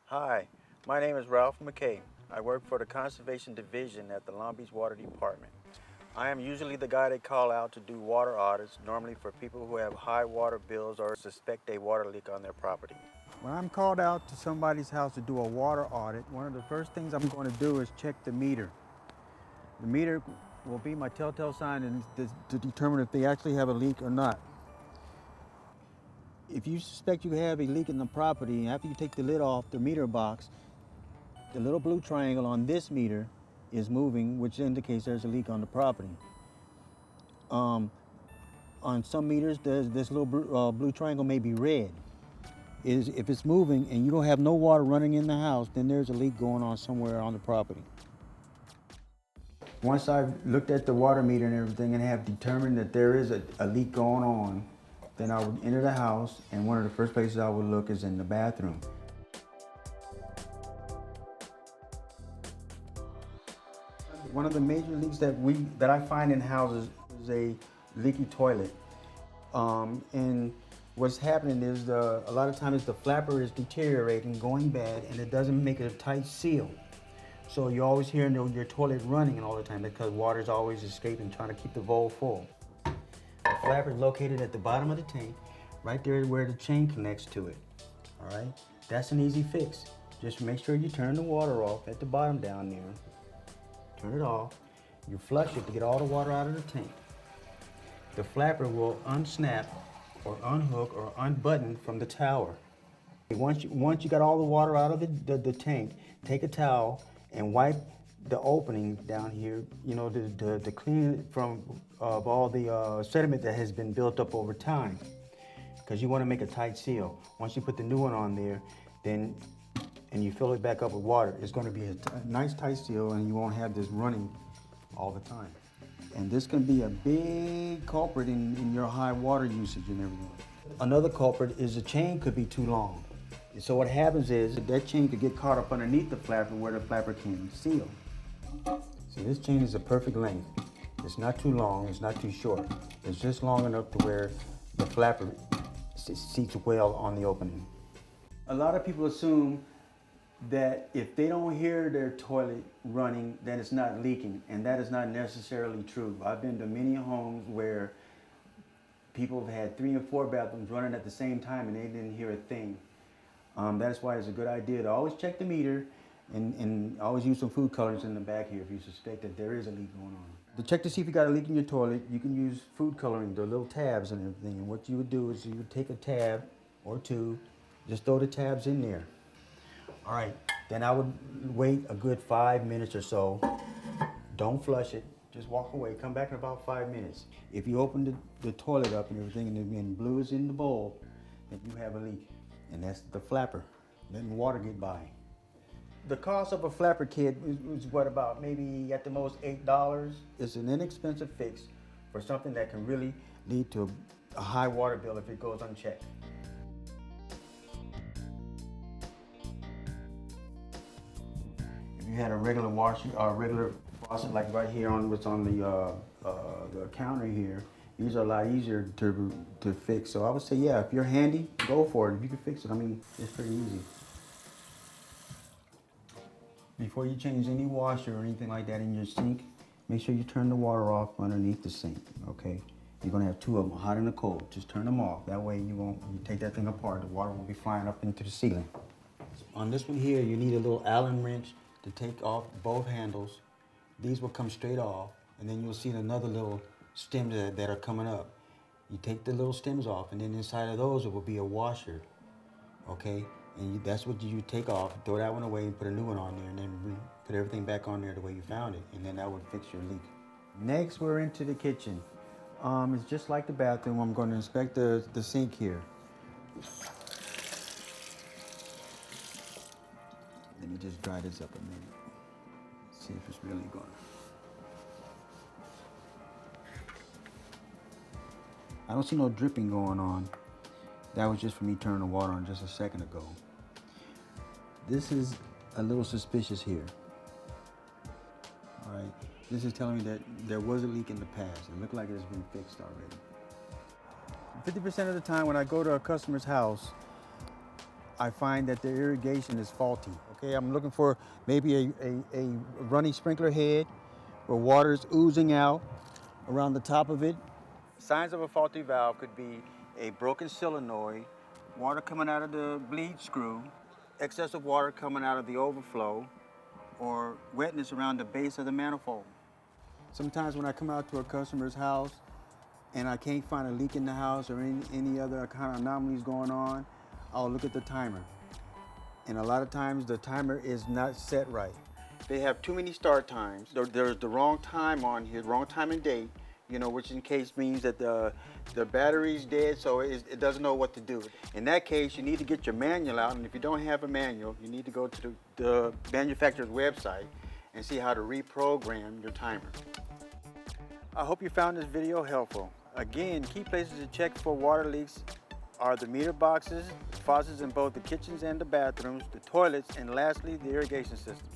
Hi, my name is Ralph McKay. I work for the Conservation Division at the Long Beach Water Department. I am usually the guy they call out to do water audits, normally for people who have high water bills or suspect a water leak on their property. When I'm called out to somebody's house to do a water audit, one of the first things I'm going to do is check the meter. The meter will be my telltale sign to determine if they actually have a leak or not. If you suspect you have a leak in the property, after you take the lid off the meter box, the little blue triangle on this meter is moving, which indicates there's a leak on the property. On some meters, this little blue triangle may be red. If it's moving and you don't have no water running in the house, then there's a leak going on somewhere on the property. Once I've looked at the water meter and everything and have determined that there is a leak going on, then I would enter the house, and one of the first places I would look is in the bathroom. One of the major leaks that I find in houses is a leaky toilet. And what's happening is a lot of times the flapper is deteriorating, going bad, and it doesn't make a tight seal. So you always hear your toilet running all the time because water is always escaping, trying to keep the bowl full. The flapper is located at the bottom of the tank, right there where the chain connects to it. All right, that's an easy fix. Just make sure you turn the water off at the bottom down there. Turn it off. You flush it to get all the water out of the tank. The flapper will unsnap or unhook or unbutton from the tower. Once you got all the water out of the tank, take a towel and wipe the opening down here, to clean it from all the sediment that has been built up over time, because you want to make a tight seal. Once you put the new one on there, and you fill it back up with water, it's going to be a nice tight seal, and you won't have this running all the time. And this can be a big culprit in your high water usage and everything. Another culprit is the chain could be too long. So what happens is that chain could get caught up underneath the flapper where the flapper can seal. See, this chain is a perfect length. It's not too long, it's not too short. It's just long enough to where the flapper seats well on the opening. A lot of people assume that if they don't hear their toilet running, then it's not leaking, and that is not necessarily true. I've been to many homes where people have had 3 and 4 bathrooms running at the same time and they didn't hear a thing. That's why it's a good idea to always check the meter and always use some food colorants in the back here if you suspect that there is a leak going on. To check to see if you got a leak in your toilet, you can use food coloring, the little tabs and everything. And what you would do is you would take a tab or two, just throw the tabs in there. All right, then I would wait a good 5 minutes or so. Don't flush it, just walk away, come back in about 5 minutes. If you open the toilet up and everything and blue is in the bowl, then you have a leak. And that's the flapper, letting water get by. The cost of a flapper kit is what, about maybe at the most $8? It's an inexpensive fix for something that can really lead to a high water bill if it goes unchecked. If you had a regular washer or a regular faucet like right here on what's on the counter here, these are a lot easier to fix. So I would say, yeah, if you're handy, go for it. If you can fix it, I mean, it's pretty easy. Before you change any washer or anything like that in your sink, make sure you turn the water off underneath the sink, okay? You're gonna have 2 of them, hot and a cold. Just turn them off. That way you take that thing apart, the water won't be flying up into the ceiling. On this one here, you need a little Allen wrench to take off both handles. These will come straight off, and then you'll see another little stems that are coming up. You take the little stems off, and then inside of those it will be a washer, okay? And that's what you take off, throw that one away and put a new one on there, and then put everything back on there the way you found it, and then that would fix your leak. Next, we're into the kitchen. It's just like the bathroom. I'm going to inspect the sink here. Let me just dry this up a minute. See if it's really going. I don't see no dripping going on. That was just for me turning the water on just a second ago. This is a little suspicious here. All right, this is telling me that there was a leak in the past. It looked like it's been fixed already. 50% of the time when I go to a customer's house, I find that the irrigation is faulty. Okay, I'm looking for maybe a running sprinkler head where water is oozing out around the top of it. Signs of a faulty valve could be a broken solenoid, water coming out of the bleed screw, excessive water coming out of the overflow, or wetness around the base of the manifold. Sometimes when I come out to a customer's house and I can't find a leak in the house or any other kind of anomalies going on, I'll look at the timer. And a lot of times the timer is not set right. They have too many start times. There's the wrong time on here, wrong time and date, which in case means that the battery's dead, so it doesn't know what to do. In that case, you need to get your manual out, and if you don't have a manual, you need to go to the manufacturer's website and see how to reprogram your timer. I hope you found this video helpful. Again, key places to check for water leaks are the meter boxes, faucets in both the kitchens and the bathrooms, the toilets, and lastly, the irrigation system.